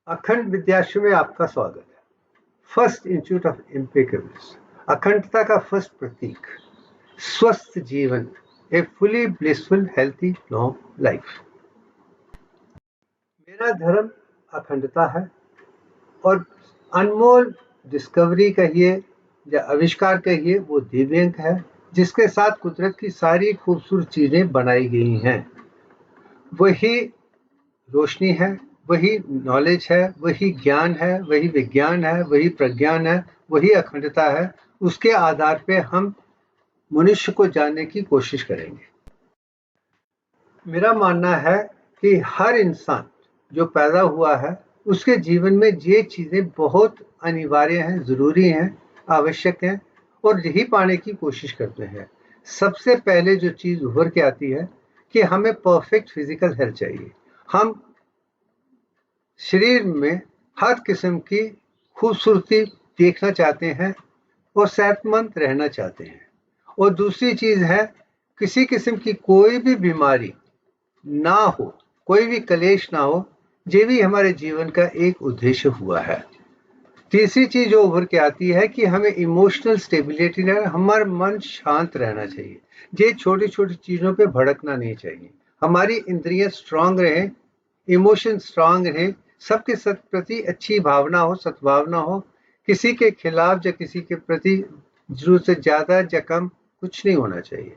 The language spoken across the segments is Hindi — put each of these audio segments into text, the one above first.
अखंड विद्याश्रम में आपका स्वागत है। फर्स्ट इंस्टीट्यूट ऑफ इम्पेकेबल्स, अखंडता का फर्स्ट प्रतीक, स्वस्थ जीवन, a fully blissful healthy long life. मेरा धर्म अखंडता है और अनमोल डिस्कवरी कहिए या आविष्कार कहिए, वो दिव्यांग है जिसके साथ कुदरत की सारी खूबसूरत चीजें बनाई गई हैं। वही रोशनी है, वही नॉलेज है, वही ज्ञान है, वही विज्ञान है, वही प्रज्ञान है, वही अखंडता है। उसके आधार पे हम मनुष्य को जानने की कोशिश करेंगे। मेरा मानना है कि हर इंसान जो पैदा हुआ है उसके जीवन में ये चीजें बहुत अनिवार्य हैं, जरूरी हैं, आवश्यक हैं और यही पाने की कोशिश करते हैं। सबसे पहले जो चीज उभर के आती है कि हमें परफेक्ट फिजिकल हेल्थ चाहिए। हम शरीर में हर किस्म की खूबसूरती देखना चाहते हैं और सेहतमंद रहना चाहते हैं। और दूसरी चीज है, किसी किस्म की कोई भी बीमारी ना हो, कोई भी कलेश ना हो, ये भी हमारे जीवन का एक उद्देश्य हुआ है। तीसरी चीज जो उभर के आती है कि हमें इमोशनल स्टेबिलिटी रहना, हमारा मन शांत रहना चाहिए। ये छोटी छोटी चीजों पे भड़कना नहीं चाहिए। हमारी इंद्रियां स्ट्रांग रहें, इमोशन स्ट्रांग रहे, सबके प्रति अच्छी भावना हो, सद्भावना हो, किसी के खिलाफ या किसी के प्रति जरूरत से ज्यादा या कम कुछ नहीं होना चाहिए।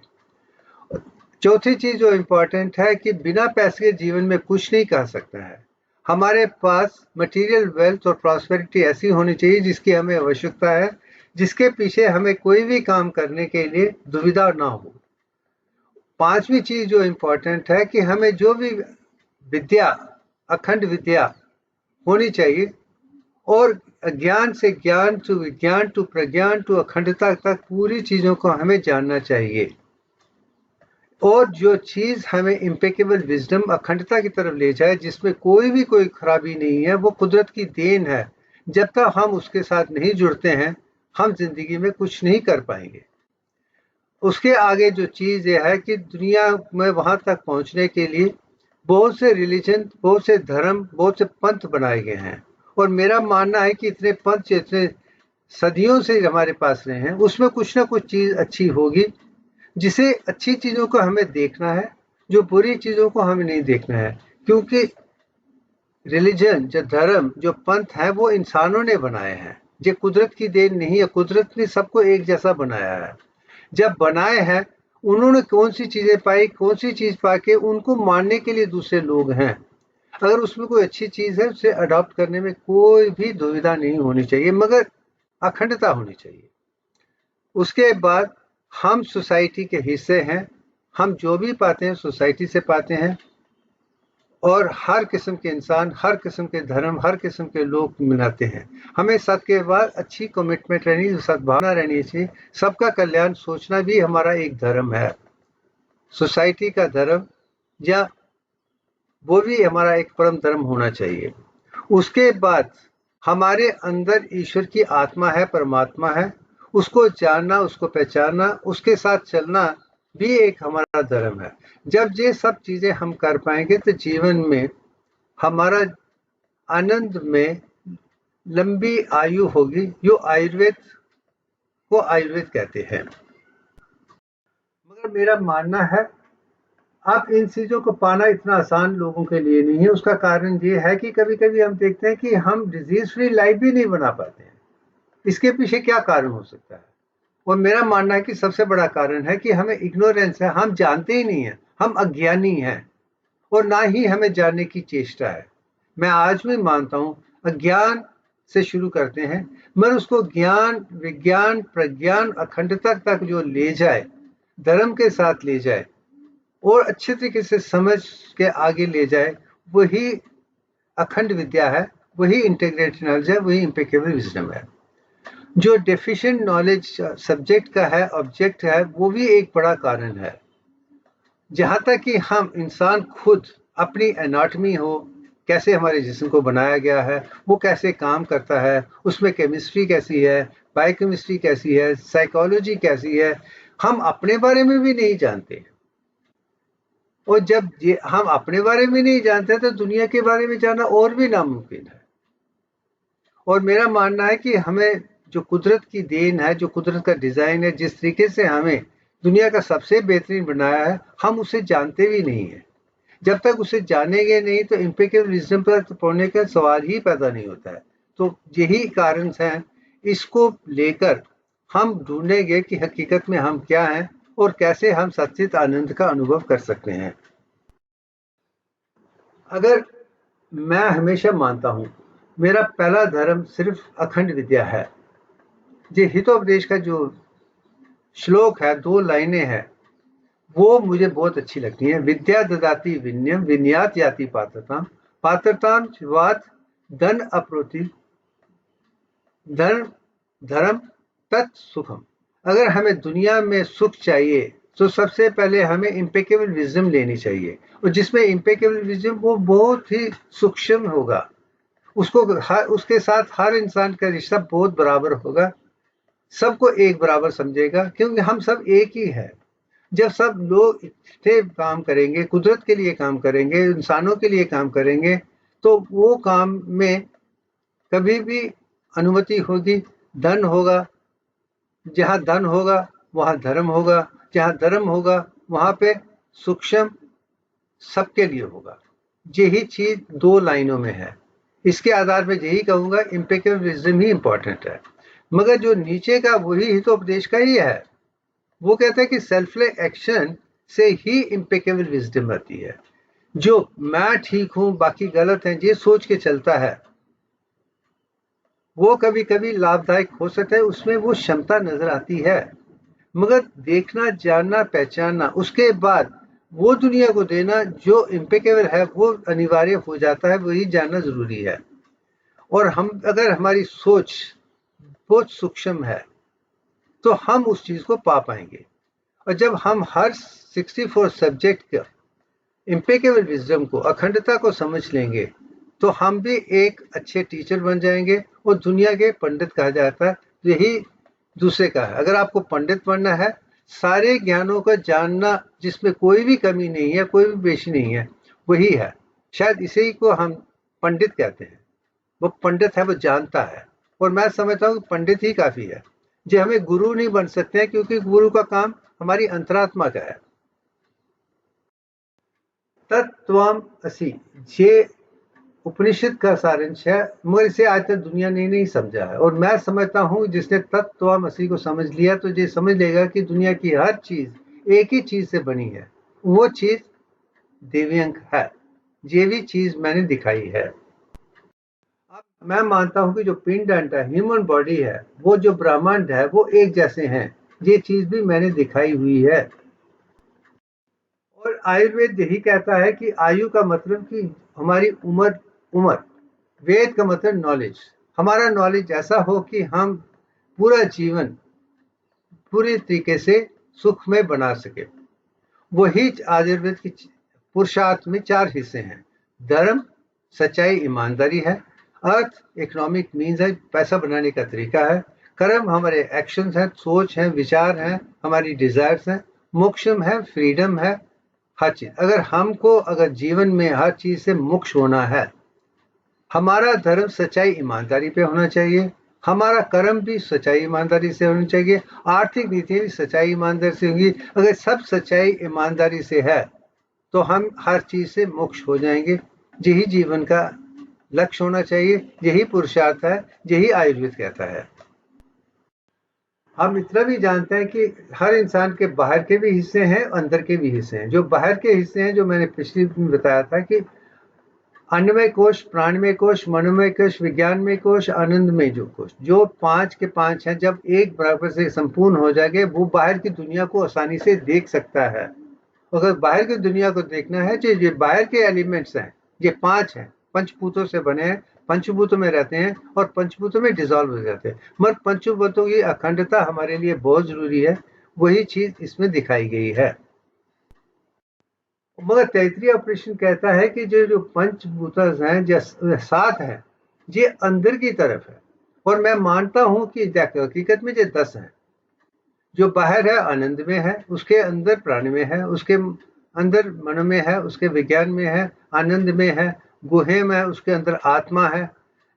चौथी चीज जो इंपॉर्टेंट है कि बिना पैसे के जीवन में कुछ नहीं कह सकता है। हमारे पास मटेरियल वेल्थ और प्रॉस्पेरिटी ऐसी होनी चाहिए जिसकी हमें आवश्यकता है, जिसके पीछे हमें कोई भी काम करने के लिए दुविधा ना हो। पांचवी चीज जो इंपॉर्टेंट है कि हमें जो भी विद्या, अखंड विद्या होनी चाहिए और अज्ञान से ज्ञान टू विज्ञान टू प्रज्ञान टू अखंडता तक पूरी चीजों को हमें जानना चाहिए। और जो चीज हमें इम्पेकेबल विजडम, अखंडता की तरफ ले जाए, जिसमें कोई खराबी नहीं है, वो कुदरत की देन है। जब तक हम उसके साथ नहीं जुड़ते हैं, हम जिंदगी में कुछ नहीं कर पाएंगे। उसके आगे जो चीज ये है कि दुनिया में वहां तक पहुंचने के लिए बहुत से रिलीजन, बहुत से धर्म, बहुत से पंथ बनाए गए हैं। और मेरा मानना है कि इतने पंथ इतने सदियों से हमारे पास रहे हैं, उसमें कुछ ना कुछ चीज अच्छी होगी, जिसे अच्छी चीजों को हमें देखना है, जो बुरी चीजों को हमें नहीं देखना है। क्योंकि रिलीजन, जो धर्म, जो पंथ है, वो इंसानों ने बनाए हैं, ये कुदरत की देन नहीं है। कुदरत ने सबको एक जैसा बनाया है। जब बनाए हैं, उन्होंने कौन सी चीजें पाई, कौन सी चीज पाके उनको मानने के लिए दूसरे लोग हैं। अगर उसमें कोई अच्छी चीज है, उसे अडॉप्ट करने में कोई भी दुविधा नहीं होनी चाहिए, मगर अखंडता होनी चाहिए। उसके बाद हम सोसाइटी के हिस्से हैं, हम जो भी पाते हैं सोसाइटी से पाते हैं। और हर किस्म के इंसान, हर किस्म के धर्म, हर किस्म के लोग मिलाते हैं। हमें सबके बाद अच्छी कमिटमेंट रहनी, सद्भावना रहनी चाहिए। सबका कल्याण सोचना भी हमारा एक धर्म है, सोसाइटी का धर्म, या वो भी हमारा एक परम धर्म होना चाहिए। उसके बाद हमारे अंदर ईश्वर की आत्मा है, परमात्मा है, उसको जानना, उसको पहचानना, उसके साथ चलना भी एक हमारा धर्म है। जब ये सब चीजें हम कर पाएंगे तो जीवन में हमारा आनंद में लंबी आयु होगी, जो आयुर्वेद को आयुर्वेद कहते हैं। मगर मेरा मानना है, अब इन चीजों को पाना इतना आसान लोगों के लिए नहीं है। उसका कारण ये है कि कभी कभी हम देखते हैं कि हम डिजीज फ्री लाइफ भी नहीं बना पाते हैं। इसके पीछे क्या कारण हो सकता है? और मेरा मानना है कि सबसे बड़ा कारण है कि हमें इग्नोरेंस है, हम जानते ही नहीं है, हम अज्ञानी हैं और ना ही हमें जानने की चेष्टा है। मैं आज भी मानता हूं, अज्ञान से शुरू करते हैं, मगर उसको ज्ञान, विज्ञान, प्रज्ञान, अखंडता तक जो ले जाए, धर्म के साथ ले जाए और अच्छे तरीके से समझ के आगे ले जाए, वही अखंड विद्या है, वही इंटीग्रेटेड नॉलेज है, वही इम्पेकेबल विजडम है। जो डेफिशिएंट नॉलेज सब्जेक्ट का है, ऑब्जेक्ट है, वो भी एक बड़ा कारण है। जहां तक कि हम इंसान खुद अपनी एनाटॉमी हो, कैसे हमारे जिस्म को बनाया गया है, वो कैसे काम करता है, उसमें केमिस्ट्री कैसी है, बायोकेमिस्ट्री कैसी है, साइकोलॉजी कैसी है, हम अपने बारे में भी नहीं जानते। और जब हम अपने बारे में नहीं जानते तो दुनिया के बारे में जानना और भी नामुमकिन है। और मेरा मानना है कि हमें जो कुदरत की देन है, जो कुदरत का डिज़ाइन है, जिस तरीके से हमें दुनिया का सबसे बेहतरीन बनाया है, हम उसे जानते भी नहीं हैं। जब तक उसे जानेंगे नहीं तो इम्पेरिकल विज़डम पर पहुँचने का सवाल ही पैदा नहीं होता है। तो यही कारण हैं, इसको लेकर हम ढूँढेंगे कि हकीकत में हम क्या हैं और कैसे हम सच्चित आनंद का अनुभव कर सकते हैं। अगर मैं हमेशा मानता हूँ, मेरा पहला धर्म सिर्फ अखंड विद्या है। ये हितोपदेश का जो श्लोक है, 2 लाइनें हैं, वो मुझे बहुत अच्छी लगती हैं। विद्या ददाति विनयम विनयात याति पात्रताम पात्रताम वात धन अप्रोति धन धर्म तत् सुखम। अगर हमें दुनिया में सुख चाहिए तो सबसे पहले हमें इम्पेकेबल विजडम लेनी चाहिए, और जिसमें इम्पेकेबल विजडम वो बहुत ही सूक्ष्म होगा, उसको उसके साथ हर इंसान का रिश्ता बहुत बराबर होगा, सबको एक बराबर समझेगा, क्योंकि हम सब एक ही है। जब सब लोग इकट्ठे काम करेंगे, कुदरत के लिए काम करेंगे, इंसानों के लिए काम करेंगे, तो वो काम में कभी भी अनुमति होगी, धन होगा, जहाँ धन होगा वहाँ धर्म होगा, जहाँ धर्म होगा वहाँ पे सूक्ष्म सबके लिए होगा। यही चीज 2 लाइनों में है। इसके आधार पर यही कहूंगा, इम्पेकेबल विजडम ही इंपॉर्टेंट है। मगर जो नीचे का वही हितोपदेश का ही है। वो कहते हैं कि सेल्फलेस एक्शन से ही इम्पेकेबल विजडम आती है। जो मैं ठीक हूं बाकी गलत हैं ये सोच के चलता है, वो कभी कभी लाभदायक हो सकता है, उसमें वो क्षमता नजर आती है। मगर देखना, जानना, पहचानना, उसके बाद वो दुनिया को देना जो इम्पेकेबल है वो अनिवार्य हो जाता है, वही जानना जरूरी है। और हम अगर हमारी सोच बहुत सूक्ष्म है तो हम उस चीज को पा पाएंगे। और जब हम हर 64 सब्जेक्ट का इम्पेकेबल विजडम को, अखंडता को समझ लेंगे तो हम भी एक अच्छे टीचर बन जाएंगे। और दुनिया के पंडित कहा जाता है, यही दूसरे का है। अगर आपको पंडित बनना है, सारे ज्ञानों का जानना जिसमें कोई भी कमी नहीं है, कोई भी बेशी नहीं है, वही है। शायद इसी को हम पंडित कहते हैं। वो पंडित है, वो जानता है। और मैं समझता हूँ कि पंडित ही काफी है। जो हमें गुरु नहीं बन सकते हैं, क्योंकि गुरु का काम हमारी अंतरात्मा का है। तत्त्वम असि, ये उपनिषद का सारांश है, मगर इसे आज तक दुनिया ने नहीं समझा है। और मैं समझता हूँ जिसने तत्त्वमसि को समझ लिया तो ये समझ लेगा कि दुनिया की हर चीज एक ही चीज से बनी है, वो चीज दिव्यांग है। ये भी चीज मैंने दिखाई है। अब मैं मानता हूँ कि जो पिंड है, ह्यूमन बॉडी है, वो जो ब्रह्मांड है, वो एक जैसे हैं। ये चीज भी मैंने दिखाई हुई है। और आयुर्वेद यही कहता है कि आयु का मतलब कि हमारी उम्र, वेद का मतलब नॉलेज। हमारा नॉलेज ऐसा हो कि हम पूरा जीवन पूरी तरीके से सुख में बना सके। वही आयुर्वेद की पुरुषार्थ में 4 हिस्से हैं। धर्म, सच्चाई, ईमानदारी है। अर्थ इकोनॉमिक मीन्स है, पैसा बनाने का तरीका है। कर्म हमारे एक्शंस हैं, सोच हैं, विचार हैं, हमारी डिजायर्स हैं। मोक्षम है, फ्रीडम है, हर चीज। अगर जीवन में हर चीज से मुक्त होना है, हमारा धर्म सच्चाई ईमानदारी पे होना चाहिए, हमारा कर्म भी सच्चाई ईमानदारी से होना चाहिए, आर्थिक नीति भी सच्चाई ईमानदारी से होगी। अगर सब सच्चाई ईमानदारी से है तो हम हर चीज से मुक्त हो जाएंगे। यही जीवन का लक्ष्य होना चाहिए, यही पुरुषार्थ है, यही आयुर्वेद कहता है। हम इतना भी जानते हैं कि हर इंसान के बाहर के भी हिस्से हैं, अंदर के भी हिस्से हैं। जो बाहर के हिस्से हैं, जो मैंने पिछली में बताया था कि अन्नमय कोश, प्राणमय कोश, मनोमय कोश, विज्ञानमय कोश, आनंदमय जो कोश, जो 5 के 5 हैं, जब एक बराबर से संपूर्ण हो जाएंगे, वो बाहर की दुनिया को आसानी से देख सकता है। अगर बाहर की दुनिया को देखना है तो ये बाहर के एलिमेंट्स हैं, ये 5 हैं, पंचभूतों से बने हैं, पंचभूतों में रहते हैं और पंचभूतों में डिसॉल्व हो जाते हैं। मगर पंचभूतों की अखंडता हमारे लिए बहुत जरूरी है, वही चीज इसमें दिखाई गई है। मगर तैतरीय ऑपरेशन कहता है कि जो पंचभूत हैं, जो 7 हैं, ये अंदर की तरफ है। और मैं मानता हूं कि हकीकत में ये 10 हैं। जो बाहर है आनंद में है, उसके अंदर प्राण में है, उसके अंदर मन में है, उसके विज्ञान में है, आनंद में है, गुहे में है, उसके अंदर आत्मा है।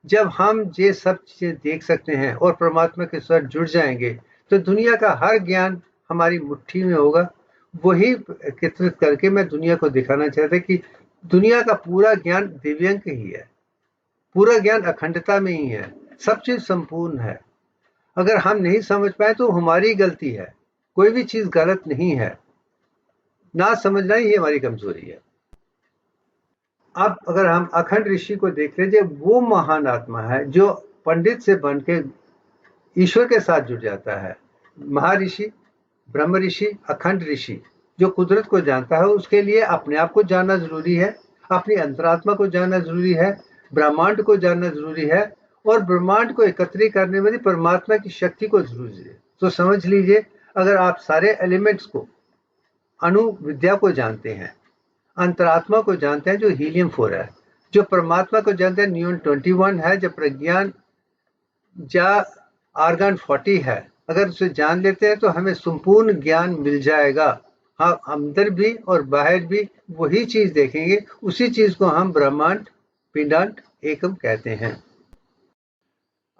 जब हम ये सब चीजें देख सकते हैं और परमात्मा के साथ जुड़ जाएंगे तो दुनिया का हर ज्ञान हमारी मुट्ठी में होगा। वही एकत्रित करके मैं दुनिया को दिखाना चाहता कि दुनिया का पूरा ज्ञान दिव्यांग ही है, पूरा ज्ञान अखंडता में ही है, सब चीज संपूर्ण है। अगर हम नहीं समझ पाए तो हमारी गलती है, कोई भी चीज गलत नहीं है, ना समझना ही हमारी कमजोरी है। अब अगर हम अखंड ऋषि को देख लीजिए, वो महान आत्मा है जो पंडित से बन के ईश्वर के साथ जुड़ जाता है। महर्षि, ब्रह्म ऋषि, अखंड ऋषि जो कुदरत को जानता है, उसके लिए अपने आप को जानना जरूरी है, अपनी अंतरात्मा को जानना जरूरी है, ब्रह्मांड को जानना जरूरी है और ब्रह्मांड को एकत्रित करने में परमात्मा की शक्ति को जरूरी है। तो समझ लीजिए, अगर आप सारे एलिमेंट्स को, अणु विद्या को जानते हैं, अंतरात्मा को जानते हैं जो हीलियम 4 है, जो परमात्मा को जानते हैं नियॉन 21 है, जो प्रज्ञान या आर्गन 40 है, अगर उसे जान लेते हैं तो हमें संपूर्ण ज्ञान मिल जाएगा। हाँ, अंदर भी और बाहर भी वही चीज देखेंगे, उसी चीज को हम ब्रह्मांड, पिंडांड, एकम कहते हैं।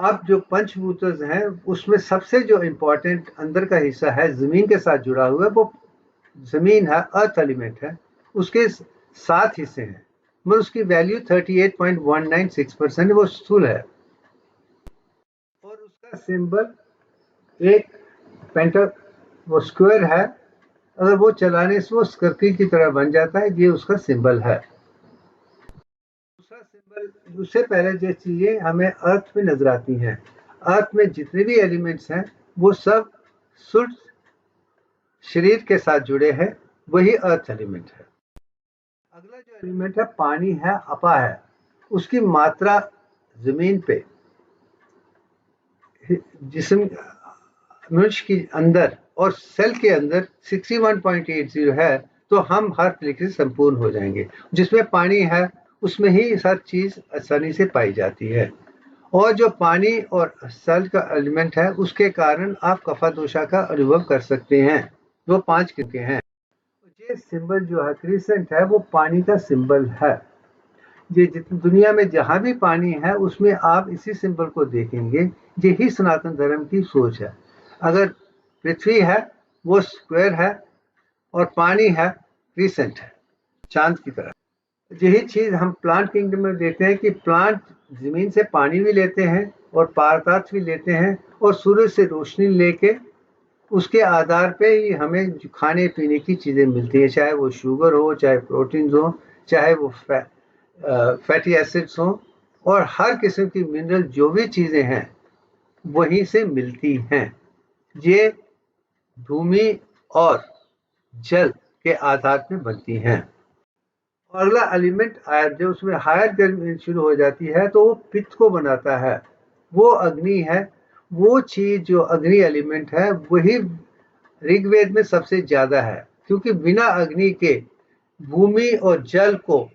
अब जो पंचभूत हैं उसमें सबसे जो इंपॉर्टेंट अंदर का हिस्सा है, जमीन के साथ जुड़ा हुआ है, वो जमीन है, अर्थ एलिमेंट है। उसके 7 हिस्से हैं, मगर उसकी वैल्यू 38.196% वो स्थूल है और उसका सिंबल एक पेंटा, वो स्क्वायर है। अगर वो चलाने से वो सर्किल की तरह बन जाता है, ये उसका सिंबल है। दूसरा सिंबल, उससे पहले जो चीजें हमें अर्थ में नजर आती हैं, अर्थ में जितने भी एलिमेंट्स हैं वो सब शुद्ध शरीर के साथ जुड़े हैं, वही अर्थ एलिमेंट है। अगला जो एलिमेंट है पानी है, अपा है। उसकी मात्रा जमीन पे जिस्म मनुष्य के अंदर और सेल के अंदर 61.80 है, तो हम हर तरीके से संपूर्ण हो जाएंगे। जिसमें पानी है उसमें ही हर चीज आसानी से पाई जाती है। और जो पानी और सेल का एलिमेंट है उसके कारण आप कफा दोषा का अनुभव कर सकते हैं। वो 5 के हैं। ये सिंबल जो है क्रिसेंट है, वो पानी का सिंबल है। ये जितनी दुनिया में जहां भी पानी है उसमें आप इसी सिंबल को देखेंगे। यही सनातन धर्म की सोच है। अगर पृथ्वी है वो स्क्वायर है और पानी है क्रिसेंट है, चांद की तरह। यही चीज हम प्लांट किंगडम में देखते हैं कि प्लांट जमीन से पानी भी लेते हैं और पदार्थ भी लेते हैं और सूरज से रोशनी लेके उसके आधार पे ही हमें खाने पीने की चीजें मिलती है, चाहे वो शुगर हो, चाहे प्रोटीन हो, चाहे वो फैटी एसिड्स हो, और हर किस्म की मिनरल जो भी चीजें हैं वहीं से मिलती हैं। ये भूमि और जल के आधार पे बनती हैं। और अगला एलिमेंट आयर, जो उसमें हायर गर्मी शुरू हो जाती है तो वो पित्त को बनाता है, वो अग्नि है। वो चीज जो अग्नि एलिमेंट है वही ऋग्वेद में सबसे ज्यादा है, क्योंकि बिना अग्नि के भूमि और जल को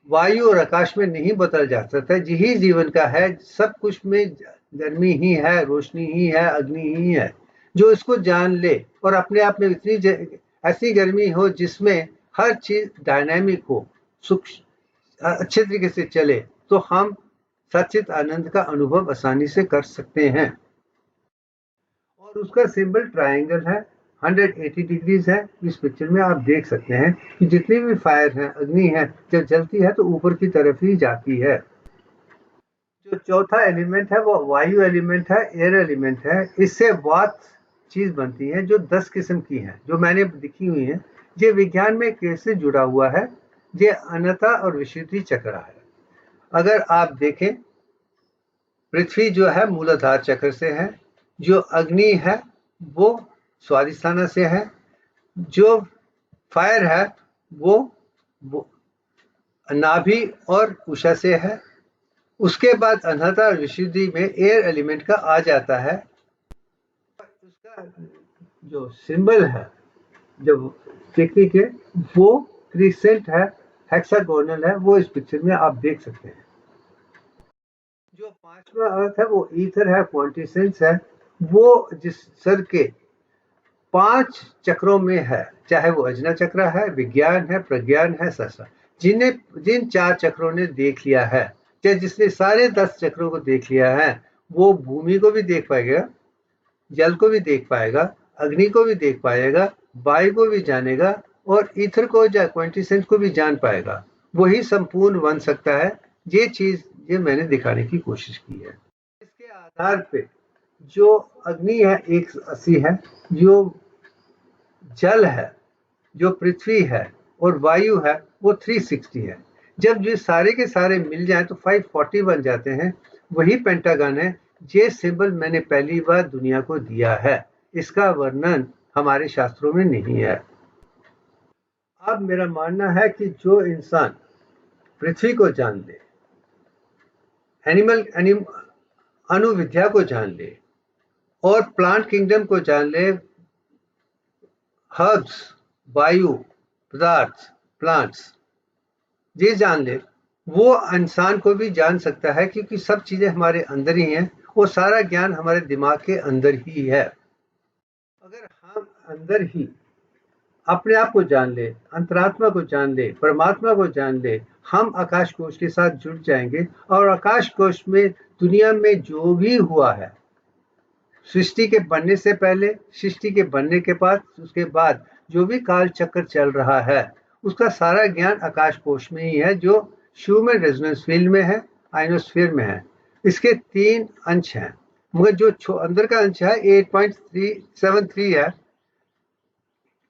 वायु और आकाश में नहीं बदल जा सकता। यही जीवन का है, सब कुछ में गर्मी ही है, रोशनी ही है, अग्नि ही है। जो इसको जान ले और अपने आप में इतनी ऐसी गर्मी हो जिसमें हर चीज डायनामिक हो, अच्छे तरीके से चले, तो हम सच्चित आनंद का अनुभव आसानी से कर सकते हैं। और उसका सिंबल ट्रायंगल है, 180 डिग्रीज है। इस पिक्चर में आप देख सकते हैं कि जितनी भी फायर है, अग्नि है, जब जलती है तो ऊपर की तरफ ही जाती है। जो चौथा एलिमेंट है वो वायु एलिमेंट है, एयर एलिमेंट है। इससे वात चीज बनती है जो 10 किस्म की है, जो मैंने लिखी हुई है। ये विज्ञान में कैसे जुड़ा हुआ है, ये अनता और विशुद्धि चक्र है। अगर आप देखें, पृथ्वी जो है मूलाधार चक्र से है, जो अग्नि है वो स्वादिष्ठाना से है, जो फायर है वो नाभि और उषा से है। उसके बाद अनहता और विशुद्धि में एयर एलिमेंट का आ जाता है। उसका जो सिंबल है, जब टेक्निक है, वो क्रिसेंट है, हेक्सागोनल है। वो इस पिक्चर में आप देख सकते हैं। जो 5वां अर्थ है वो ईथर है, क्वांटिसेंस है। वो जिस सर के 5 चक्रों में है, चाहे वो अजना चक्र है, विज्ञान है, प्रज्ञान है, सहस्त्र। जिन 4 चक्रों ने देख लिया है चाहे जिसने सारे 10 चक्रों को देख लिया है वो भूमि को भी देख पाएगा, जल को भी देख पाएगा, अग्नि को भी देख पाएगा, वायु को भी जानेगा और ईथर को या क्वांटिसेंस को भी जान पाएगा। वही संपूर्ण बन सकता है। ये चीज ये मैंने दिखाने की कोशिश की है। इसके आधार पे जो अग्नि है 180 है, जो जल है, जो पृथ्वी है और वायु है वो 360 है। जब ये सारे के सारे मिल जाएं तो 540 बन जाते हैं। वही पेंटागन है। ये सिंबल मैंने पहली बार दुनिया को दिया है। इसका वर्णन हमारे शास्त्रों में नहीं है। अब मेरा मानना है कि जो इंसान पृथ्वी को जान ले, अणुविद्या को जान ले और प्लांट किंगडम को जान ले, हर्ब्स, वायु, पदार्थ, प्लांट्स, ये जान ले, वो इंसान को भी जान सकता है क्योंकि सब चीजें हमारे अंदर ही हैं। वो सारा ज्ञान हमारे दिमाग के अंदर ही है। अगर हम अंदर ही अपने आप को जान ले, अंतरात्मा को जान ले, परमात्मा को जान ले, हम आकाश कोश के साथ जुड़ जाएंगे और आकाश कोश में दुनिया में जो भी हुआ है, सृष्टि के बनने से पहले, सृष्टि के बनने के बाद, उसके बाद जो भी काल चक्र चल रहा है उसका सारा ज्ञान आकाश कोश में ही है, जो ह्यूमन रेजोनेंस फील्ड में है, आइनोस्फीयर में है। इसके 3 अंश हैं, मगर जो अंदर का अंश है 8.373 है।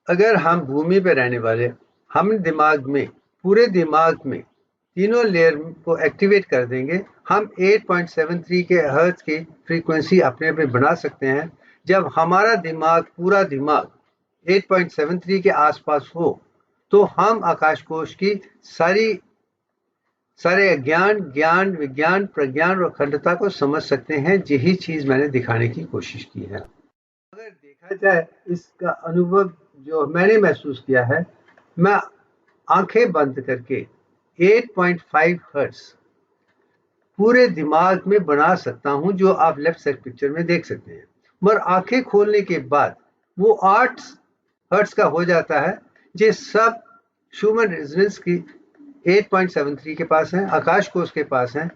अगर हम भूमि पे रहने वाले, हम दिमाग में, पूरे दिमाग में तीनों लेयर को एक्टिवेट कर देंगे, हम 8.73 के हर्ट्ज की फ्रीक्वेंसी अपने पे बना सकते हैं। जब हमारा दिमाग, पूरा दिमाग 8.73 के आसपास हो तो हम आकाश कोश की सारे ज्ञान, विज्ञान, प्रज्ञान और अखंडता को समझ सकते हैं। यही चीज मैंने दिखाने की कोशिश की है। अगर देखा जाए इसका अनुभव जो मैंने महसूस किया है, मैं आंखें बंद करके 8.5 हर्ट्ज पूरे दिमाग में बना सकता हूं, जो आप लेफ्ट साइड पिक्चर में देख सकते हैं। मगर आंखें खोलने के बाद वो 8 हर्ट्ज का हो जाता है। ये सब ह्यूमन रेजोनेंस की 8.73 के पास है, आकाश कोश के पास है।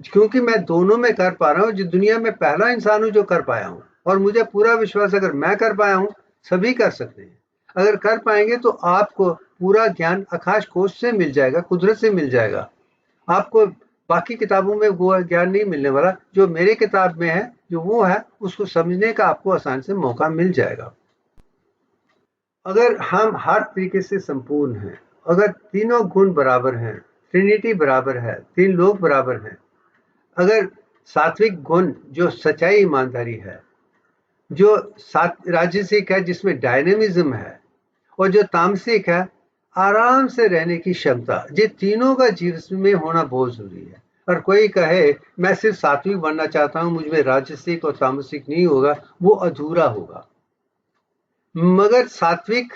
क्योंकि मैं दोनों में कर पा रहा हूँ, जो दुनिया में पहला इंसान हूं जो कर पाया हूं, और मुझे पूरा विश्वास अगर मैं कर पाया हूं सभी कर सकते हैं। अगर कर पाएंगे तो आपको पूरा ज्ञान आकाश कोश से मिल जाएगा, कुदरत से मिल जाएगा। आपको बाकी किताबों में वो ज्ञान नहीं मिलने वाला जो मेरे किताब में है। जो वो है उसको समझने का आपको आसान से मौका मिल जाएगा। अगर हम हर तरीके से संपूर्ण हैं, अगर तीनों गुण बराबर हैं, ट्रिनिटी बराबर है, 3 लोग बराबर हैं, अगर सात्विक गुण जो सच्चाई, ईमानदारी है, जो राजसिक है जिसमें डायनेमिज्म है, और जो तामसिक है आराम से रहने की क्षमता, ये तीनों का जीवन में होना बहुत जरूरी है। और कोई कहे मैं सिर्फ सात्विक बनना चाहता हूं, मुझमें राजसिक और तामसिक नहीं होगा, वो अधूरा होगा। मगर सात्विक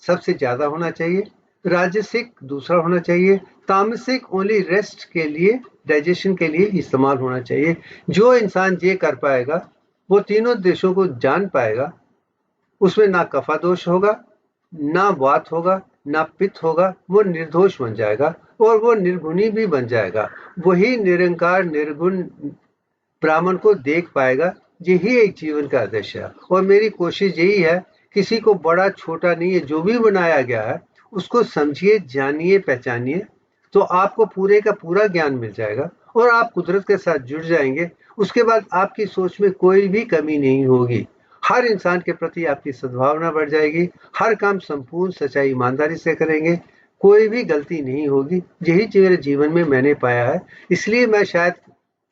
सबसे ज्यादा होना चाहिए, राजसिक दूसरा होना चाहिए, तामसिक ओनली रेस्ट के लिए, डाइजेशन के लिए इस्तेमाल होना चाहिए। जो इंसान ये कर पाएगा वो तीनों देशों को जान पाएगा। उसमें ना कफा दोष होगा, ना वात होगा, ना पित्त होगा, वो निर्दोष बन जाएगा और वो निर्गुणी भी बन जाएगा। वही निरंकार निर्गुण ब्राह्मण को देख पाएगा। यही एक जीवन का आदर्श है। और मेरी कोशिश यही है, किसी को बड़ा छोटा नहीं है, जो भी बनाया गया है उसको समझिए, जानिए, पहचानिए, तो आपको पूरे का पूरा ज्ञान मिल जाएगा और आप कुदरत के साथ जुड़ जाएंगे। उसके बाद आपकी सोच में कोई भी कमी नहीं होगी। हर इंसान के प्रति आपकी सद्भावना बढ़ जाएगी। हर काम संपूर्ण सच्चाई, ईमानदारी से करेंगे, कोई भी गलती नहीं होगी। यही मेरे जीवन में मैंने पाया है। इसलिए मैं शायद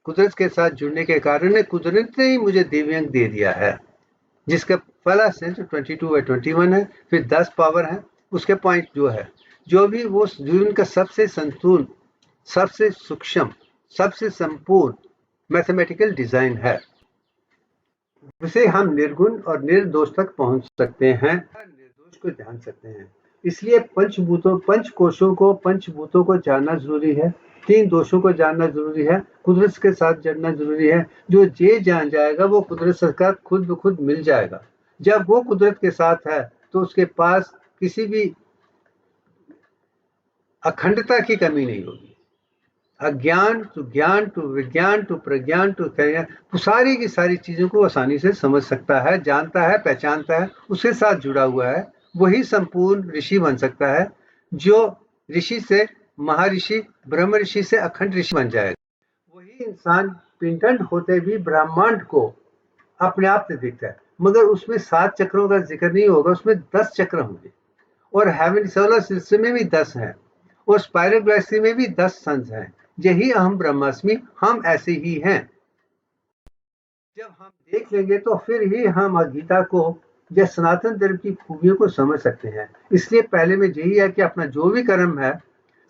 कुदरत के साथ जुड़ने के कारण कुदरत ने ही मुझे दिव्यांग दे दिया है, जिसका पहला सेंस 22/21 है, फिर 10 पावर है। उसके पॉइंट जो है, जो भी वो जीवन का सबसे संतुलन, सबसे सूक्ष्म, सबसे संपूर्ण मैथमेटिकल डिजाइन है, जिसे हम निर्गुण और निर्दोष तक पहुंच सकते हैं, निर्दोष को जान सकते हैं। इसलिए पंचभूतों को जानना जरूरी है, 3 दोषों को जानना जरूरी है, कुदरत के साथ जुड़ना जरूरी है। जो ये जान जाएगा वो कुदरत के साथ खुद ब खुद मिल जाएगा। जब वो कुदरत के साथ है तो उसके पास किसी भी अखंडता की कमी नहीं होगी। अज्ञान टू ज्ञान टू विज्ञान टू प्रज्ञान टू सारी की सारी चीजों को आसानी से समझ सकता है, जानता है, पहचानता है, उसके साथ जुड़ा हुआ है, वही संपूर्ण ऋषि बन सकता है, जो ऋषि से महर्षि, ब्रह्म ऋषि से अखंड ऋषि बन जाएगा। वही इंसान पिंडंड होते भी ब्रह्मांड को अपने आप से देखता है, मगर उसमें 7 चक्रों का जिक्र नहीं होगा, उसमें 10 चक्र होंगे, और हेवन सोलर सिस्टम में भी 10 हैं, और स्पाइरल गैलेक्सी में भी 10 सन्स हैं। यही अहम ब्रह्मास्मि, हम ऐसे ही हैं। जब हम देख लेंगे तो फिर ही हम गीता को या सनातन धर्म की खूबियों को समझ सकते हैं। इसलिए पहले में यही है कि अपना जो भी कर्म है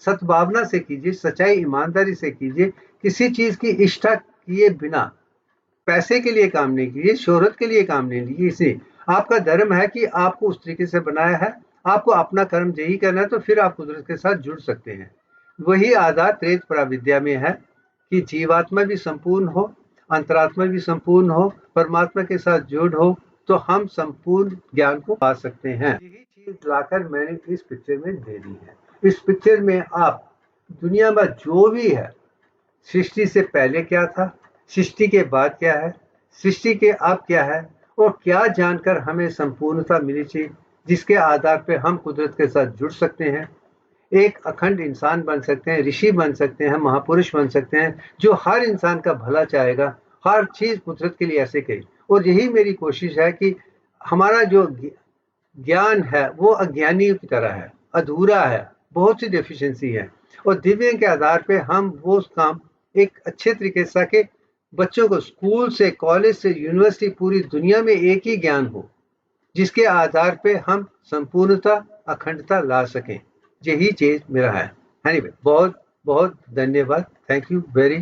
सद्भावना से कीजिए, सच्चाई ईमानदारी से कीजिए, किसी चीज की इच्छा किए बिना, पैसे के लिए काम नहीं कीजिए, शोहरत के लिए काम नहीं लीजिए। इसे आपका धर्म है कि आपको उस तरीके से बनाया है, आपको अपना कर्म यही करना है, तो फिर आप कुदरत के साथ जुड़ सकते हैं। वही आधार त्रेत पराविद्या में है कि जीवात्मा भी संपूर्ण हो, अंतरात्मा भी संपूर्ण हो, परमात्मा के साथ जुड़ हो, तो हम संपूर्ण ज्ञान को पा सकते हैं। यही चीज लाकर मैंने इस पिक्चर में दे दी है। इस पिक्चर में आप दुनिया में जो भी है, सृष्टि से पहले क्या था, सृष्टि के बाद क्या है, सृष्टि के अब क्या है, और क्या जानकर हमें संपूर्णता मिली चाहिए, जिसके आधार पे हम कुदरत के साथ जुड़ सकते हैं, एक अखंड इंसान बन सकते हैं, ऋषि बन सकते हैं, महापुरुष बन सकते हैं, जो हर इंसान का भला चाहेगा, हर चीज कुदरत के लिए ऐसे कही। और यही मेरी कोशिश है कि हमारा जो ज्ञान है वो अज्ञानियों की तरह है, अधूरा है, बहुत सी डेफिशिएंसी है, और दिव्य के आधार पे हम वो काम एक अच्छे तरीके से ताकि बच्चों को स्कूल से, कॉलेज से, यूनिवर्सिटी, पूरी दुनिया में एक ही ज्ञान हो, जिसके आधार पे हम संपूर्णता, अखंडता ला सकें। यही चीज मेरा है। बहुत बहुत धन्यवाद। Thank you very